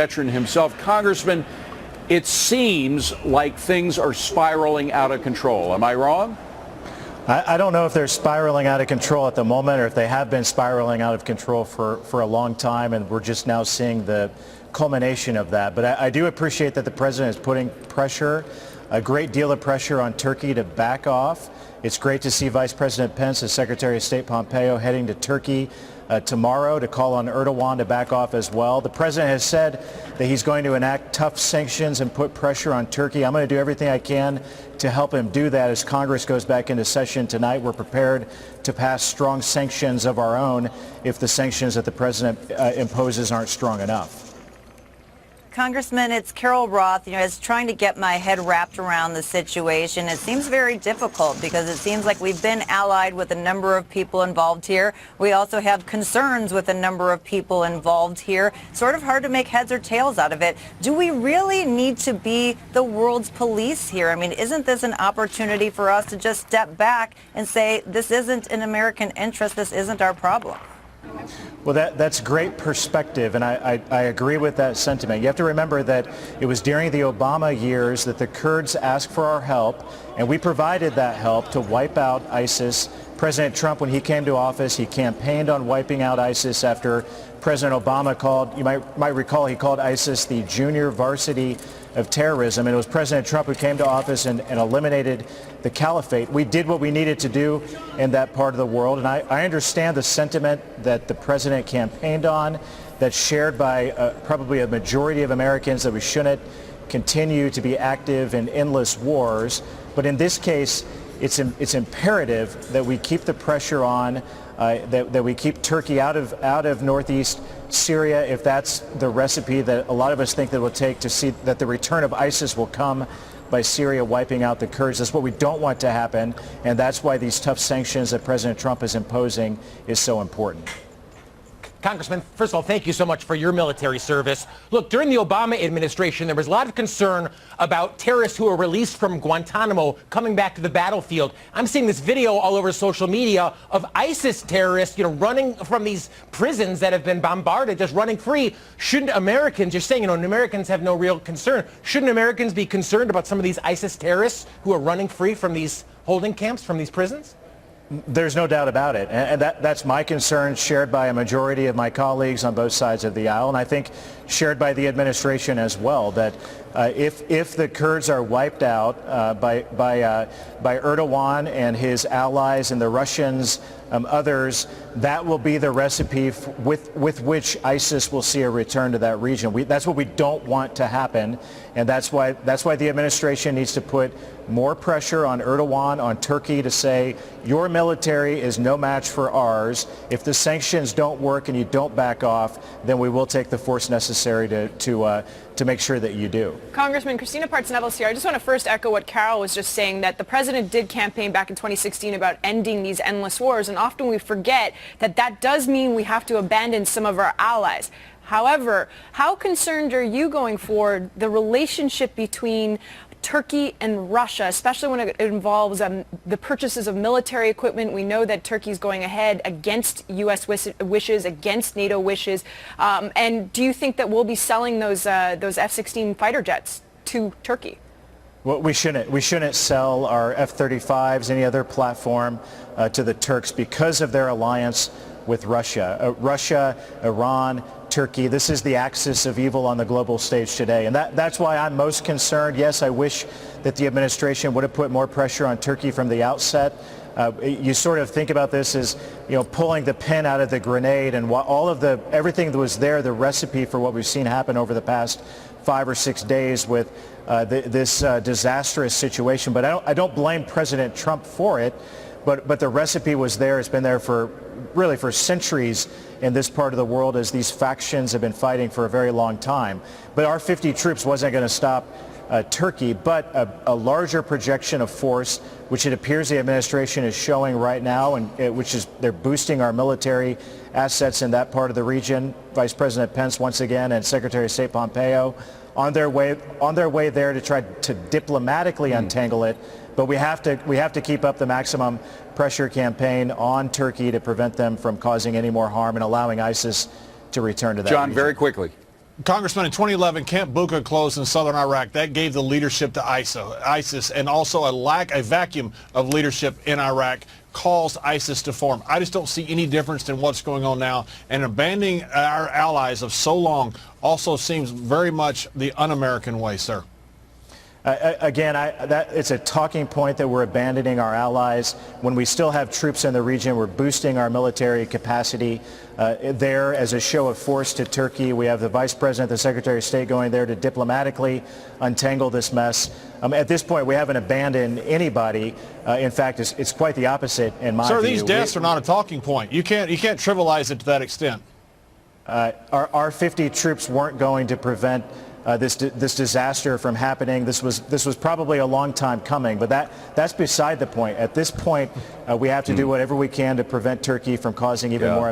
veteran himself. Congressman, it seems like things are spiraling out of control. Am I wrong? I don't know if they're spiraling out of control at the moment or if they have been spiraling out of control for a long time, and we're just now seeing the culmination of that. But I do appreciate that the president is putting pressure, a great deal of pressure on Turkey to back off. It's great to see Vice President Pence and Secretary of State Pompeo heading to Turkey tomorrow to call on Erdogan to back off as well. The president has said that he's going to enact tough sanctions and put pressure on Turkey. I'm going to do everything I can to help him do that as Congress goes back into session tonight. We're prepared to pass strong sanctions of our own if the sanctions that the president imposes aren't strong enough. Congressman, it's Carol Roth. As trying to get my head wrapped around the situation, it seems very difficult because it seems like we've been allied with a number of people involved here. We also have concerns with a number of people involved here. Sort of hard to make heads or tails out of it. Do we really need to be the world's police here? I mean, isn't this an opportunity for us to just step back and say, this isn't in American interest, this isn't our problem? Well, that's great perspective, and I agree with that sentiment. You have to remember that it was during the Obama years that the Kurds asked for our help, and we provided that help to wipe out ISIS. President Trump, when he came to office, he campaigned on wiping out ISIS after President Obama called, you might recall, he called ISIS the junior varsity of terrorism, and it was President Trump who came to office and eliminated the caliphate. We did what we needed to do in that part of the world, and I understand the sentiment that the president campaigned on, that's shared by probably a majority of Americans, that we shouldn't continue to be active in endless wars. But in this case, it's imperative that we keep the pressure on, that we keep Turkey out of northeast Syria, if that's the recipe that a lot of us think that it will take to see that the return of ISIS will come by Syria wiping out the Kurds. That's what we don't want to happen, and that's why these tough sanctions that President Trump is imposing is so important. Congressman, first of all, thank you so much for your military service. Look, during the Obama administration, there was a lot of concern about terrorists who were released from Guantanamo coming back to the battlefield. I'm seeing this video all over social media of ISIS terrorists, running from these prisons that have been bombarded, just running free. Shouldn't Americans, you're saying, Americans have no real concern. Shouldn't Americans be concerned about some of these ISIS terrorists who are running free from these holding camps, from these prisons? There's no doubt about it, and that's my concern, shared by a majority of my colleagues on both sides of the aisle, and I think shared by the administration as well, that if the Kurds are wiped out by Erdogan and his allies and the Russians, others, that will be the recipe with which ISIS will see a return to that region. That's what we don't want to happen, and that's why the administration needs to put more pressure on Erdogan, on Turkey, to say your military is no match for ours. If the sanctions don't work and you don't back off, then we will take the force necessary to make sure that you do. Congressman, Christina Parts-Nettles here. I just want to first echo what Carol was just saying, that the president did campaign back in 2016 about ending these endless wars, and often we forget that that does mean we have to abandon some of our allies. However, how concerned are you going forward the relationship between Turkey and Russia, especially when it involves the purchases of military equipment? We know that Turkey is going ahead against U.S. wishes, against NATO wishes. And do you think that we'll be selling those F-16 fighter jets to Turkey? Well, we shouldn't sell our F-35s, any other platform, to the Turks because of their alliance with Russia. Russia, Iran, Turkey, this is the axis of evil on the global stage today. And that's why I'm most concerned. Yes, I wish that the administration would have put more pressure on Turkey from the outset. You sort of think about this as, pulling the pin out of the grenade, and everything that was there, the recipe for what we've seen happen over the past 5 or 6 days with this disastrous situation. But I don't blame President Trump for it. But the recipe was there. It's been there for centuries in this part of the world, as these factions have been fighting for a very long time. But our 50 troops wasn't going to stop Turkey, but a larger projection of force, which it appears the administration is showing right now, and which is they're boosting our military assets in that part of the region. Vice President Pence once again, and Secretary of State Pompeo on their way there to try to diplomatically untangle it. But we have to keep up the maximum pressure campaign on Turkey to prevent them from causing any more harm and allowing ISIS to return to that John, region. very quickly. Congressman, in 2011, Camp Bucca closed in southern Iraq. That gave the leadership to ISIS, and also a vacuum of leadership in Iraq caused ISIS to form. I just don't see any difference in what's going on now, and abandoning our allies of so long also seems very much the un-American way, sir. Again, it's a talking point that we're abandoning our allies. When we still have troops in the region, we're boosting our military capacity there as a show of force to Turkey. We have the Vice President, the Secretary of State going there to diplomatically untangle this mess. At this point, we haven't abandoned anybody. In fact, it's quite the opposite in my view. Sir, these deaths are not a talking point. You can't trivialize it to that extent. Our 50 troops weren't going to prevent this disaster from happening. This was probably a long time coming, but that's beside the point. At this point, we have to do whatever we can to prevent Turkey from causing even more